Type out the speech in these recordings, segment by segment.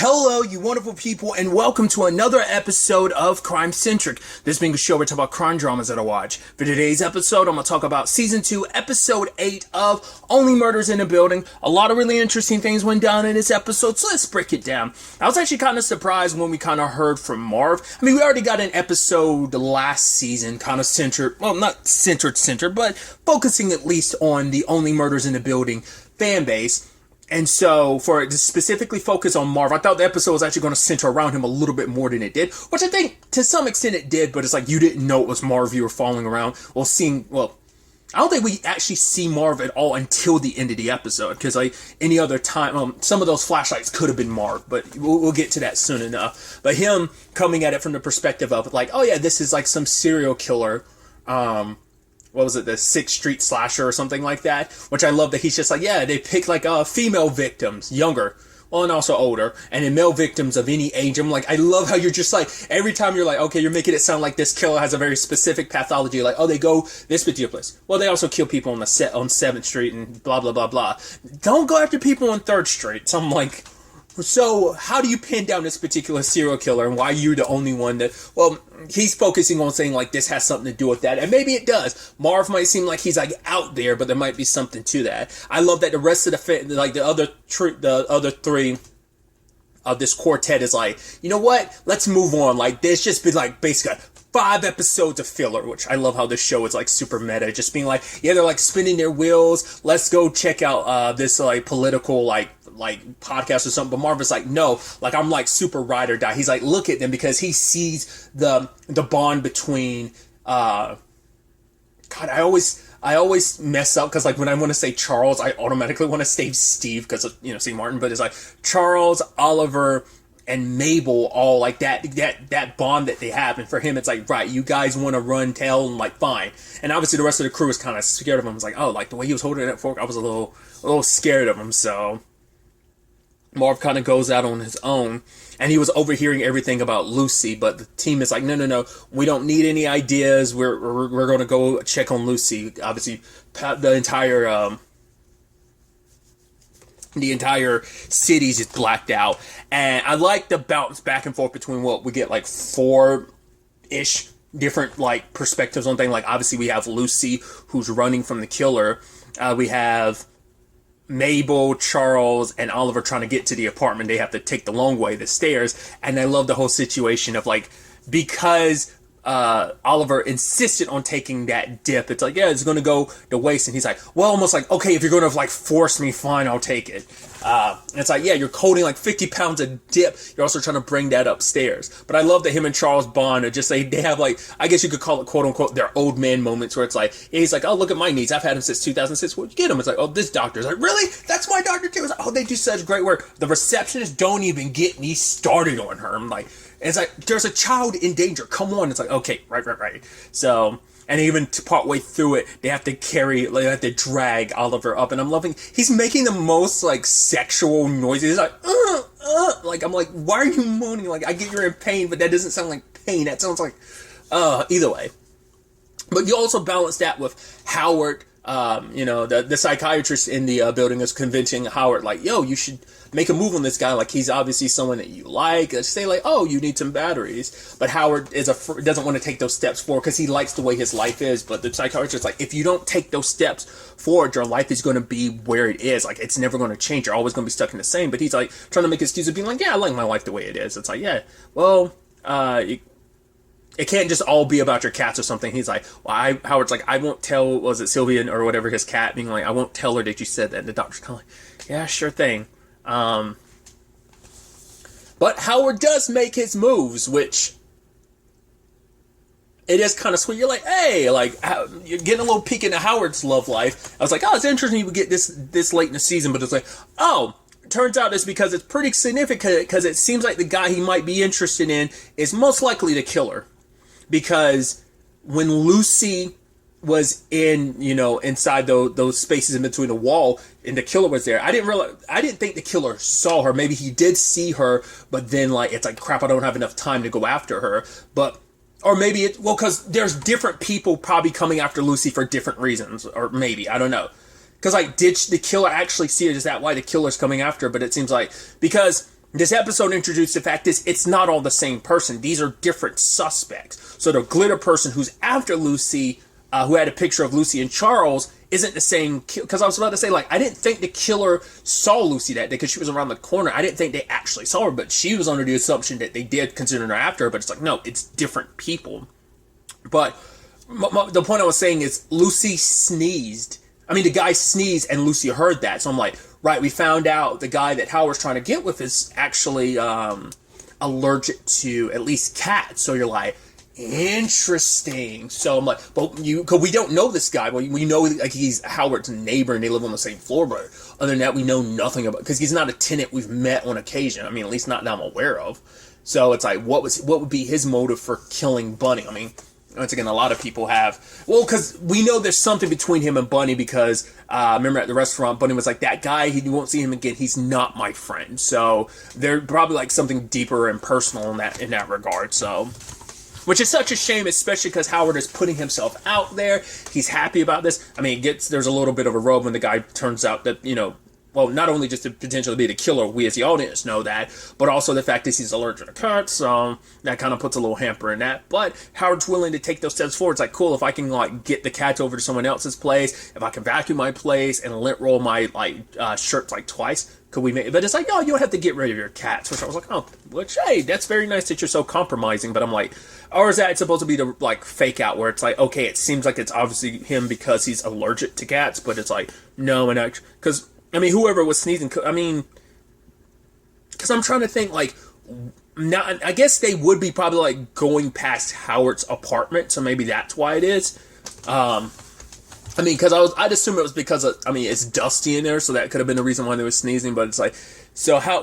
Hello, you wonderful people, and welcome to another episode of Crime Centric. This being a show where we talk about crime dramas that I watch. For today's episode, I'm going to talk about Season 2, Episode 8 of Only Murders in the Building. A lot of really interesting things went down in this episode, so let's break it down. I was actually kind of surprised when we kind of heard from Marv. I mean, we already got an episode last season, kind of centered, well, not centered, but focusing at least on the Only Murders in the Building fan base. And so, for it to specifically focus on Marv, I thought the episode was actually going to center around him a little bit more than it did, which I think to some extent it did, but it's like you didn't know it was Marv you were following around. I don't think we actually see Marv at all until the end of the episode, because like any other time, some of those flashlights could have been Marv, but we'll get to that soon enough. But him coming at it from the perspective of like, oh yeah, this is like some serial killer, what was it, the 6th Street slasher or something like that, which I love that he's just like, yeah, they pick like female victims, younger, well, and also older, and then male victims of any age. I'm like, I love how you're just like, every time you're like, okay, you're making it sound like this killer has a very specific pathology, like, oh, they go this particular place. Well, they also kill people on 7th Street and blah, blah, blah, blah. Don't go after people on 3rd Street. So I'm like, so how do you pin down this particular serial killer and why you're the only one that, well, he's focusing on saying like this has something to do with that, and maybe it does. Marv might seem like he's like out there, but there might be something to that. I love that the rest of the other three of this quartet is like, you know what, let's move on. Like there's just been like basically 5 episodes of filler, which I love how this show is like super meta, just being like, yeah, they're like spinning their wheels, let's go check out this like political like podcast or something. But Marvin's like, no, like I'm like super ride or die. He's like, look at them, because he sees the bond between God, I always mess up, because like when I want to say Charles, I automatically want to say Steve because of, Steve Martin, but it's like Charles, Oliver, and Mabel, all like that bond that they have. And for him, it's like, right, you guys want to run tail, and like, fine. And obviously the rest of the crew was kind of scared of him. It's like, oh, like the way he was holding that fork, I was a little scared of him. So Marv kind of goes out on his own, and he was overhearing everything about Lucy, but the team is like, no, we don't need any ideas. We're going to go check on Lucy. Obviously, the entire city's is blacked out, and I like the bounce back and forth between what we get like 4-ish different like perspectives on things. Like obviously we have Lucy who's running from the killer. We have Mabel, Charles, and Oliver trying to get to the apartment. They have to take the long way, the stairs. And I love the whole situation of like, because Oliver insisted on taking that dip, it's like, yeah, it's going to go to waste. And he's like, well, almost like, okay, if you're going to like force me, fine, I'll take it. And it's like, yeah, you're holding like 50 pounds of dip. You're also trying to bring that upstairs. But I love that him and Charles bond are just like, they have like, I guess you could call it quote unquote their old man moments, where it's like, he's like, oh, look at my needs. I've had him since 2006. Where'd you get him? It's like, oh, this doctor's like, really? That's my doctor too. It's like, oh, they do such great work. The receptionists don't even get me started on her. I'm like, it's like, there's a child in danger. Come on. It's like, okay, right. So, and even part way through it, they have to drag Oliver up. And I'm loving, he's making the most like sexual noises. He's like, like, I'm like, why are you moaning? Like, I get you're in pain, but that doesn't sound like pain. That sounds like, either way. But you also balance that with Howard. The psychiatrist in the building is convincing Howard, like, yo, you should make a move on this guy. Like, he's obviously someone that you like. Say, like, oh, you need some batteries. But Howard doesn't want to take those steps forward because he likes the way his life is. But the psychiatrist is like, if you don't take those steps forward, your life is going to be where it is. Like, it's never going to change. You're always going to be stuck in the same. But he's like trying to make excuses, being like, yeah, I like my life the way it is. It's like, yeah, well, it can't just all be about your cats or something. He's like, well, Howard's like, I won't tell, was it Sylvia or whatever, his cat, being like, I won't tell her that you said that. And the doctor's kind of like, yeah, sure thing. But Howard does make his moves, which it is kind of sweet. You're like, hey, like, you're getting a little peek into Howard's love life. I was like, oh, it's interesting we get this late in the season, but it's like, oh, turns out it's because it's pretty significant, because it seems like the guy he might be interested in is most likely the killer. Because when Lucy was inside those spaces in between the wall and the killer was there, I didn't think the killer saw her. Maybe he did see her, but then like, it's like, crap, I don't have enough time to go after her. But, or maybe because there's different people probably coming after Lucy for different reasons, or maybe, I don't know. Because like, did the killer actually see it? Is that why the killer's coming after her? But it seems like, because this episode introduced the fact is it's not all the same person. These are different suspects. So the glitter person who's after Lucy, who had a picture of Lucy and Charles, isn't the same. Because I was about to say, like, I didn't think the killer saw Lucy that day because she was around the corner. I didn't think they actually saw her, but she was under the assumption that they did consider her after her. But it's like, no, it's different people. But the point I was saying is Lucy sneezed. I mean, the guy sneezed and Lucy heard that. So I'm like, right, we found out the guy that Howard's trying to get with is actually allergic to at least cats. So you're like, interesting. So I'm like, but because we don't know this guy. Well, we know like he's Howard's neighbor and they live on the same floor. But other than that, we know nothing about, because he's not a tenant we've met on occasion. I mean, at least not that I'm aware of. So it's like, what would be his motive for killing Bunny? I mean, once again, a lot of people have, well, because we know there's something between him and Bunny because, remember at the restaurant, Bunny was like, that guy, you won't see him again, he's not my friend. So there's probably like something deeper and personal in that regard. So, which is such a shame, especially because Howard is putting himself out there. He's happy about this. I mean, there's a little bit of a rub when the guy turns out that, well, not only just to potentially be the killer, we as the audience know that, but also the fact that he's allergic to cats, so that kind of puts a little hamper in that. But Howard's willing to take those steps forward. It's like, cool, if I can like get the cats over to someone else's place, if I can vacuum my place and lint roll my shirts like twice, could we make it? But it's like, no, you don't have to get rid of your cats. Which I was like, oh, which, hey, that's very nice that you're so compromising. But I'm like, or is that supposed to be the like fake out where it's like, okay, it seems like it's obviously him because he's allergic to cats, but it's like, no, and actually, because I mean, whoever was sneezing, I mean, because I'm trying to think, like, now, I guess they would be probably, like, going past Howard's apartment, so maybe that's why it is. I mean, because I'd assume it was because it's dusty in there, so that could have been the reason why they were sneezing, but it's like,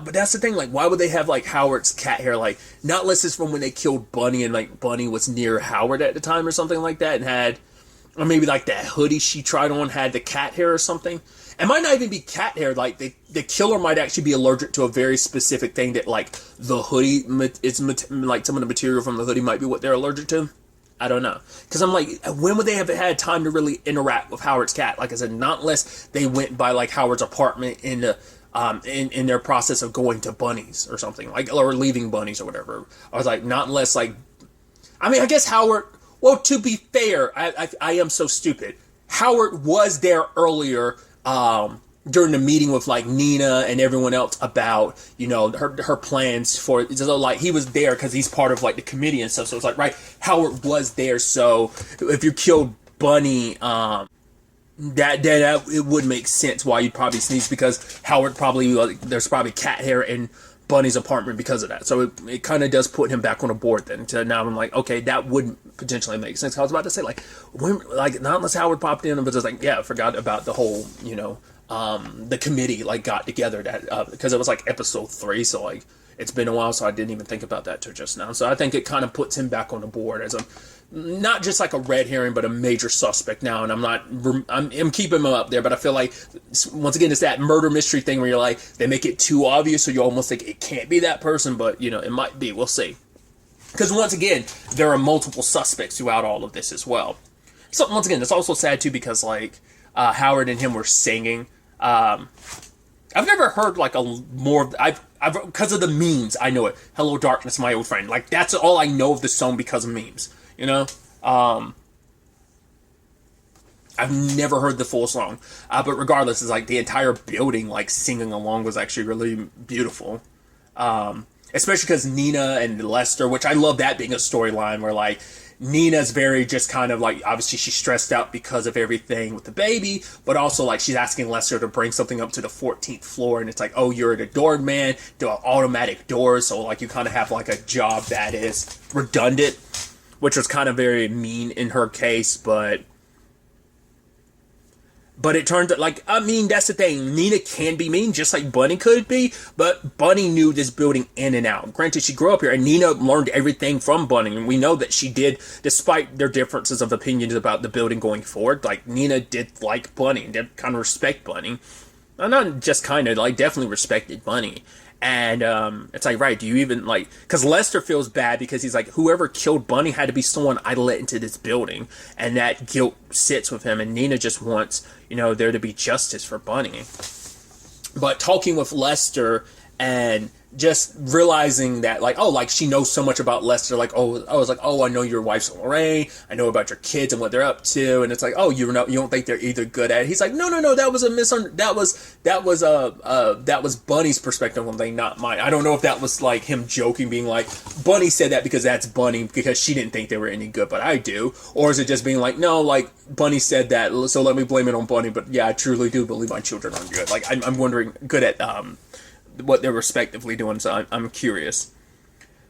but that's the thing, like, why would they have, like, Howard's cat hair, like, not unless it's from when they killed Bunny, and, like, Bunny was near Howard at the time or something like that, and had, or maybe, like, that hoodie she tried on had the cat hair or something. It might not even be cat hair. Like the killer might actually be allergic to a very specific thing that, like, the hoodie is like some of the material from the hoodie might be what they're allergic to. I don't know, because I'm like, when would they have had time to really interact with Howard's cat? Like I said, not unless they went by like Howard's apartment in their process of going to Bunny's or something, like, or leaving Bunny's or whatever. I was like, not unless like, I mean, I guess Howard. Well, to be fair, I am so stupid. Howard was there earlier. During the meeting with like Nina and everyone else about, her plans for, so like he was there because he's part of like the committee and stuff. So it's like, right, Howard was there. So if you killed Bunny, that it would make sense why you'd probably sneeze, because Howard probably, there's probably cat hair in Bunny's apartment because of that. So it kind of does put him back on the board then. So now I'm like, okay, that would potentially make sense. I was about to say, like, when, like, not unless Howard popped in, but just like, yeah, I forgot about the whole, the committee, like, got together that, because it was like episode 3. So like, it's been a while. So I didn't even think about that till just now. So I think it kind of puts him back on the board as not just like a red herring, but a major suspect now. And I'm keeping him up there, but I feel like, once again, it's that murder mystery thing where you're like, they make it too obvious, so you almost think it can't be that person, but, it might be. We'll see. Because, once again, there are multiple suspects throughout all of this as well. So, once again, it's also sad, too, because, like, Howard and him were singing. I've never heard, like, because of the memes, I know it. Hello, Darkness, my old friend. Like, that's all I know of the song because of memes. I've never heard the full song, but regardless, it's like the entire building, like, singing along was actually really beautiful, especially because Nina and Lester, which I love that being a storyline where, like, Nina's very just kind of like, obviously she's stressed out because of everything with the baby, but also like she's asking Lester to bring something up to the 14th floor, and it's like, oh, you're the doorman, do automatic doors, so like you kind of have like a job that is redundant, which was kind of very mean in her case, but it turned out, like, I mean, that's the thing. Nina can be mean, just like Bunny could be, but Bunny knew this building in and out. Granted, she grew up here, and Nina learned everything from Bunny, and we know that she did, despite their differences of opinions about the building going forward. Like, Nina did like Bunny, and did kind of respect Bunny. Not just kind of, like, definitely respected Bunny. And it's like, right, do you even, like, because Lester feels bad because he's like, whoever killed Bunny had to be someone I let into this building, and that guilt sits with him, and Nina just wants, there to be justice for Bunny. But talking with Lester and just realizing that, like, oh, like, she knows so much about Lester. Like, oh, I was like, oh, I know your wife's Lorraine. I know about your kids and what they're up to. And it's like, oh, you don't think they're either good at it. He's like, no, that was a that was Bunny's perspective on thing, not mine. I don't know if that was like him joking, being like, Bunny said that because that's Bunny, because she didn't think they were any good, but I do. Or is it just being like, no, like, Bunny said that, so let me blame it on Bunny. But yeah, I truly do believe my children are good. Like, I'm wondering, good at what they're respectively doing, so I'm curious.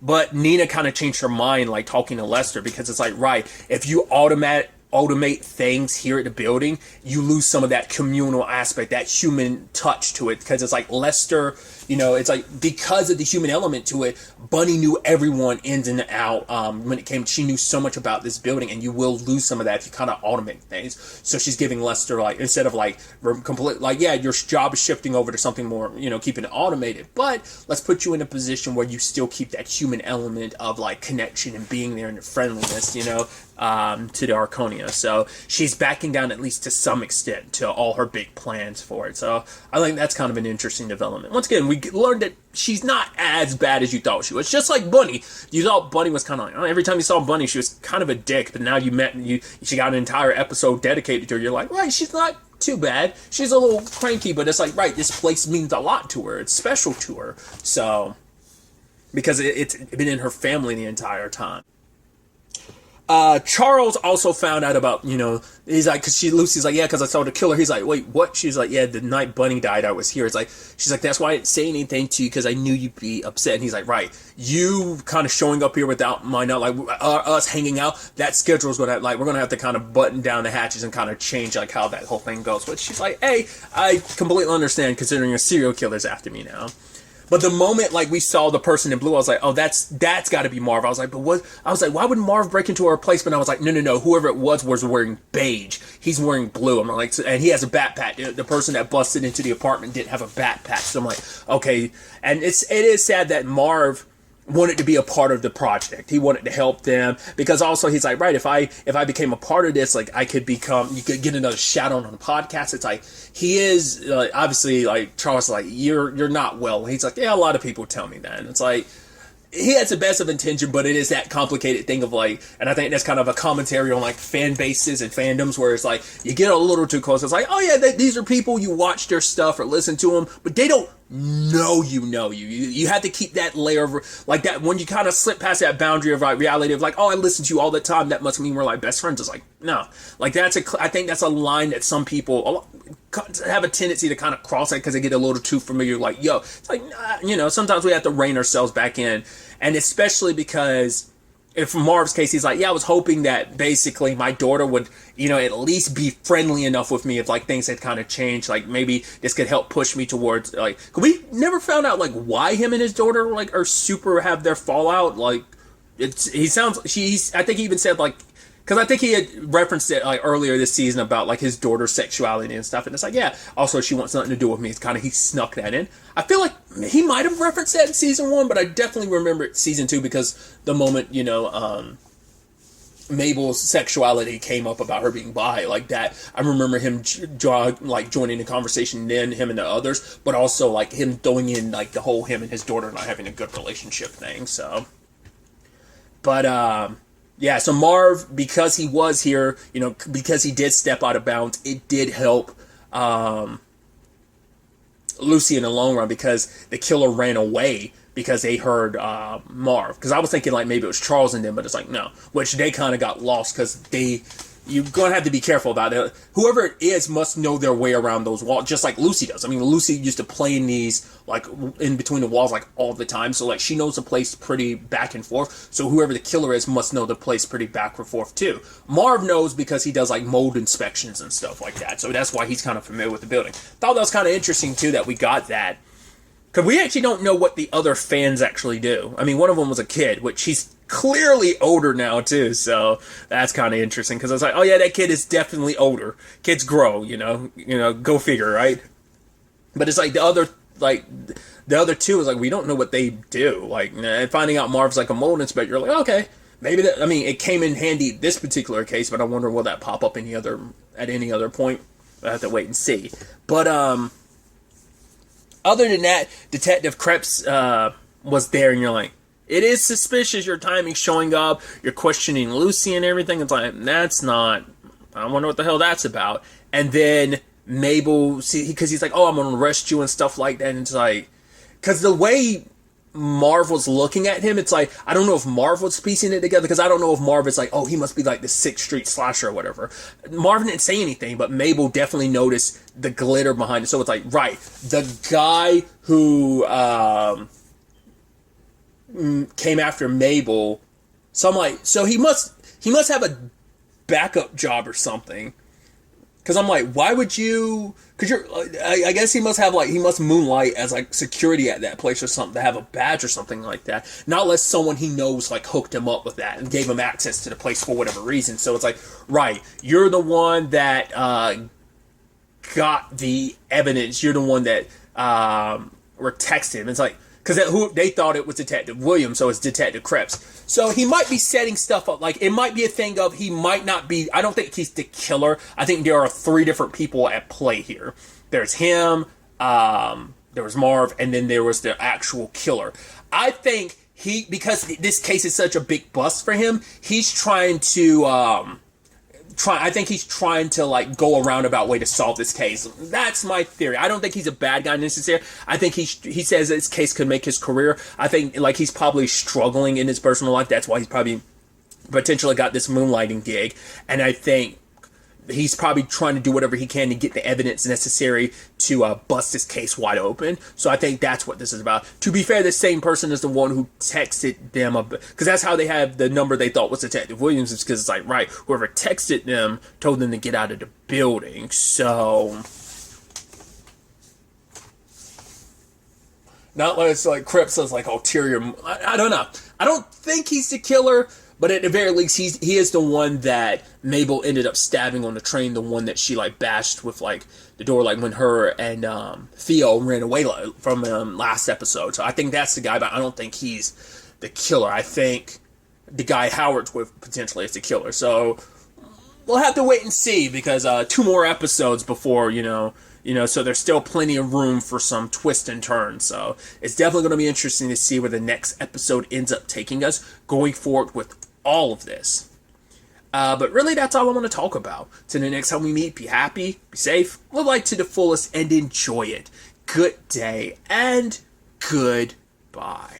But Nina kind of changed her mind, like, talking to Lester, because it's like, right, if you automate things here at the building, you lose some of that communal aspect, that human touch to it, because it's like Lester, it's like, because of the human element to it, Bunny knew everyone in and out. When it came, she knew so much about this building, and you will lose some of that if you kind of automate things. So she's giving Lester, like, instead of like complete, like, yeah, your job is shifting over to something more, keeping it automated, but let's put you in a position where you still keep that human element of, like, connection and being there and the friendliness, to the Arconia. So she's backing down, at least to some extent, to all her big plans for it. So I think that's kind of an interesting development. Once again, we learned that she's not as bad as you thought she was. Just like Bunny. You thought Bunny was kind of like, every time you saw Bunny, she was kind of a dick, but now she got an entire episode dedicated to her. You're like, right, she's not too bad. She's a little cranky, but it's like, right, this place means a lot to her. It's special to her. So, because it's been in her family the entire time. Charles also found out about, he's like, Lucy's like, yeah, because I saw the killer. He's like, wait, what? She's like, yeah, the night Bunny died, I was here. It's like, she's like, that's why I didn't say anything to you, because I knew you'd be upset. And he's like, right, you kind of showing up here without my not, like, us hanging out, that schedule's going to, like, we're going to have to kind of button down the hatches and kind of change, like, how that whole thing goes. But she's like, hey, I completely understand, considering a serial killer's after me now. But the moment, like, we saw the person in blue, I was like, oh, that's got to be Marv. I was like, but what? I was like, why would Marv break into her place? But I was like, no. Whoever it was wearing beige. He's wearing blue. I'm like, and he has a backpack. The person that busted into the apartment didn't have a backpack. So I'm like, okay. And it is sad that Marv wanted to be a part of the project. He wanted to help them, because also he's like, right, if I became a part of this, like, you could get another shout out on the podcast. It's like, he is obviously, like, Charles is like, you're not well. He's like, yeah, a lot of people tell me that. And it's like, he has the best of intention, but it is that complicated thing of, like, and I think that's kind of a commentary on, like, fan bases and fandoms, where it's like, you get a little too close. It's like, oh yeah, these are people, you watch their stuff or listen to them, but they don't know you. You have to keep that layer of, like, that, when you kind of slip past that boundary of, like, reality of, like, oh, I listen to you all the time, that must mean we're, like, best friends. It's like, no. Like, I think that's a line that some people have a tendency to kind of cross it, because they get a little too familiar. Like, yo, it's like, sometimes we have to rein ourselves back in. And especially because, if Marv's case, he's like, yeah, I was hoping that basically my daughter would, at least be friendly enough with me if, like, things had kind of changed. Like, maybe this could help push me towards, like, we never found out, like, why him and his daughter, like, are super have their fallout. Like, I think he even said, like, because I think he had referenced it, like, earlier this season about, like, his daughter's sexuality and stuff. And it's like, yeah, also she wants nothing to do with me. It's kind of, he snuck that in. I feel like he might have referenced that in season 1, but I definitely remember it season 2, because the moment, Mabel's sexuality came up about her being bi, like that, I remember him joining the conversation, then him and the others, but also, like, him throwing in, like, the whole him and his daughter not having a good relationship thing. So, but yeah, so Marv, because he was here, because he did step out of bounds, it did help Lucy in the long run, because the killer ran away because they heard Marv. Because I was thinking, like, maybe it was Charles and them, but it's like, no. Which they kind of got lost, because you're going to have to be careful about it. Whoever it is must know their way around those walls, just like Lucy does. I mean, Lucy used to play in these, like, in between the walls, like, all the time. So, like, she knows the place pretty back and forth. So whoever the killer is must know the place pretty back and forth, too. Marv knows because he does, like, mold inspections and stuff like that. So that's why he's kind of familiar with the building. Thought that was kind of interesting, too, that we got that. Because we actually don't know what the other fans actually do. I mean, one of them was a kid, which he's clearly older now, too. So that's kind of interesting. Because I was like, oh, yeah, that kid is definitely older. Kids grow, go figure, right? But it's like the other two is like, we don't know what they do. Like, finding out Marv's like a mold inspector, you're like, okay, maybe that, I mean, it came in handy this particular case, but I wonder will that pop up at any other point? I have to wait and see. But, other than that, Detective Krebs was there, and you're like, it is suspicious. Your timing showing up, you're questioning Lucy and everything. It's like, that's not. I wonder what the hell that's about. And then Mabel, because he's like, oh, I'm gonna arrest you and stuff like that. And it's like, because the way Marv was looking at him, it's like, I don't know if Marv was piecing it together, because I don't know if Marv is like, oh, he must be like the 6th Street slasher or whatever. Marv didn't say anything, but Mabel definitely noticed the glitter behind it. So it's like, right, the guy who came after Mabel, so I'm like, so he must have a backup job or something. Because I'm like, why would you? Because I guess he must moonlight as like security at that place or something, to have a badge or something like that. Not unless someone he knows like hooked him up with that and gave him access to the place for whatever reason. So it's like, right, you're the one that got the evidence. You're the one that were texting. It's like, because they thought it was Detective Williams, so it's Detective Krebs. So he might be setting stuff up. Like, it might be a thing of, he might not be, I don't think he's the killer. I think there are 3 different people at play here. There's him, there was Marv, and then there was the actual killer. I think because this case is such a big bust for him, he's trying to, I think he's trying to like go a roundabout way to solve this case. That's my theory. I don't think he's a bad guy necessarily. I think he says this case could make his career. I think like he's probably struggling in his personal life. That's why he's probably potentially got this moonlighting gig. And I think he's probably trying to do whatever he can to get the evidence necessary to bust this case wide open. So I think that's what this is about. To be fair, the same person is the one who texted them, because that's how they have the number they thought was Detective Williams, is because it's like, right, whoever texted them told them to get out of the building. So not like it's like Krebs says like ulterior. I don't know. I don't think he's the killer. But at the very least, he is the one that Mabel ended up stabbing on the train, the one that she, like, bashed with, like, the door, like, when her and Theo ran away from last episode. So I think that's the guy, but I don't think he's the killer. I think the guy Howard's with potentially is the killer. So we'll have to wait and see, because 2 more episodes before, so there's still plenty of room for some twists and turns. So it's definitely going to be interesting to see where the next episode ends up taking us going forward with all of this. But really, that's all I want to talk about. Till the next time we meet, be happy, be safe, live life to the fullest, and enjoy it. Good day, and goodbye.